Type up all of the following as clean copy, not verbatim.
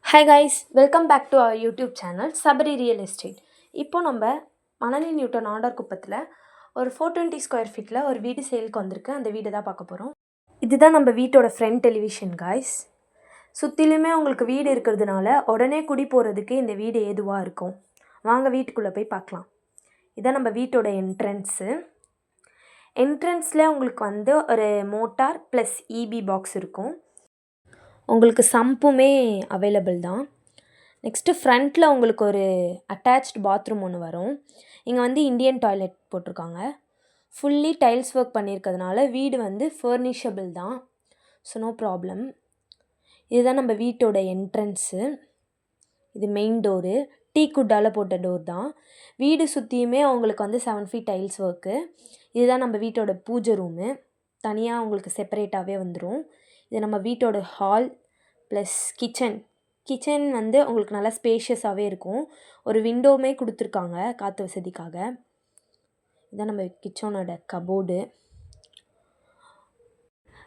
Hi guys, welcome back to our YouTube channel Sabari real estate. இப்போ நம்ம Manali Newton ஆண்டர்குப்பத்தில் ஒரு 420 square ஃபீட்டில் ஒரு வீடு சேலுக்கு வந்திருக்கு. அந்த வீடு தான் பார்க்க போகிறோம். இதுதான் நம்ம வீட்டோட ஃப்ரண்ட் டெலிவிஷன் கைஸ். சுற்றிலுமே உங்களுக்கு வீடு இருக்கிறதுனால உடனே குடி போகிறதுக்கு இந்த வீடு ஏதுவாக இருக்கும். வாங்க வீட்டுக்குள்ளே போய் பார்க்கலாம். இதான் நம்ம வீட்டோட என்ட்ரன்ஸில் உங்களுக்கு வந்து ஒரு மோட்டார் ப்ளஸ் இபி பாக்ஸ் இருக்கும். உங்களுக்கு சம்புமே அவைலபிள் தான். நெக்ஸ்ட்டு ஃப்ரண்ட்டில் உங்களுக்கு ஒரு அட்டாச்டு பாத்ரூம் ஒன்று வரும். இங்கே வந்து இந்தியன் டாய்லெட் போட்டிருக்காங்க. ஃபுல்லி டைல்ஸ் ஒர்க் பண்ணியிருக்கிறதுனால வீடு வந்து ஃபர்னிஷபிள் தான். So no problem. இதுதான் நம்ம வீட்டோட என்ட்ரன்ஸு. இது மெயின் டோரு. டீ குட்டால் போட்ட டோர் தான். வீடு சுற்றியுமே உங்களுக்கு வந்து 7 ஃபீட் டைல்ஸ் ஒர்க்கு. இதுதான் நம்ம வீட்டோட பூஜை ரூமு. தனியாக உங்களுக்கு செப்பரேட்டாகவே வந்துடும். இது நம்ம வீட்டோட ஹால் ப்ளஸ் கிச்சன் வந்து உங்களுக்கு நல்லா ஸ்பேஷியஸாகவே இருக்கும். ஒரு விண்டோவுமே கொடுத்துருக்காங்க காற்று வசதிக்காக. இதுதான் நம்ம கிச்சனோட கபோர்டு.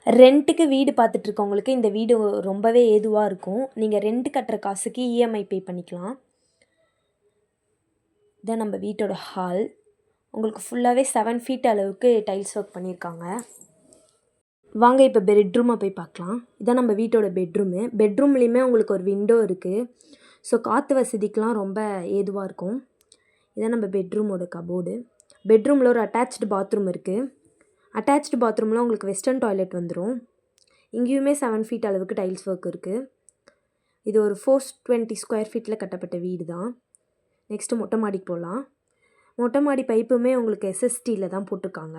ரெண்ட்டுக்கு வீடு பார்த்துட்ருக்கவங்களுக்கு இந்த வீடு ரொம்பவே ஏதுவாக இருக்கும். நீங்கள் ரெண்ட் கட்டுற காசுக்கு இஎம்ஐ பே பண்ணிக்கலாம். இதான் நம்ம வீட்டோட ஹால். உங்களுக்கு ஃபுல்லாகவே 7 ஃபீட் அளவுக்கு டைல்ஸ் ஒர்க் பண்ணியிருக்காங்க. வாங்க இப்போ பெட்ரூமை போய் பார்க்கலாம். இதான் நம்ம வீட்டோட பெட்ரூம்லேயுமே உங்களுக்கு ஒரு விண்டோ இருக்குது. ஸோ காற்று வசதிக்கெலாம் ரொம்ப ஏதுவாக இருக்கும். இதான் நம்ம பெட்ரூமோட கபோர்டு. பெட்ரூமில் ஒரு அட்டாச்டு பாத்ரூம் இருக்குது. அட்டாச்டு பாத்ரூமில் உங்களுக்கு வெஸ்டர்ன் டாய்லெட் வந்துடும். இங்கேயுமே 7 ஃபீட் அளவுக்கு டைல்ஸ் ஒர்க் இருக்குது. இது ஒரு 420 ஸ்கொயர் ஃபீட்டில் கட்டப்பட்ட வீடு தான். நெக்ஸ்ட்டு மொட்டை மாடிக்கு போகலாம். மொட்டை மாடி பைப்புமே உங்களுக்கு எஸ்எஸ்டியில் தான் போட்டிருக்காங்க.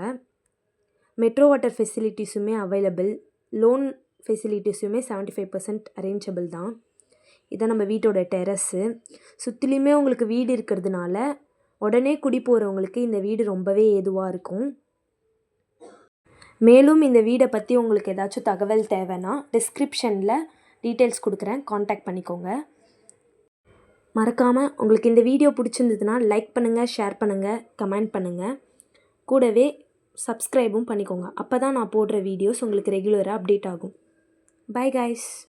மெட்ரோ வாட்டர் ஃபெசிலிட்டிஸுமே அவைலபிள். லோன் ஃபெசிலிட்டிஸுமே 75% அரேஞ்சபிள் தான். இதான் நம்ம வீட்டோட டெரஸு. சுற்றிலையுமே உங்களுக்கு வீடு இருக்கிறதுனால உடனே குடி போகிறவங்களுக்கு இந்த வீடு ரொம்பவே ஏதுவாக இருக்கும். மேலும் இந்த வீடை பற்றி உங்களுக்கு ஏதாச்சும் தகவல் தேவைன்னா டிஸ்கிரிப்ஷனில் டீட்டெயில்ஸ் கொடுக்குறேன், காண்டாக்ட் பண்ணிக்கோங்க. மறக்காமல் உங்களுக்கு இந்த வீடியோ பிடிச்சிருந்ததுன்னா லைக் பண்ணுங்கள், ஷேர் பண்ணுங்கள், கமெண்ட் பண்ணுங்கள். கூடவே சப்ஸ்கிரைபும் பண்ணிக்கோங்க. அப்போ தான் நான் போடுற வீடியோஸ் உங்களுக்கு ரெகுலராக அப்டேட் ஆகும். Bye guys.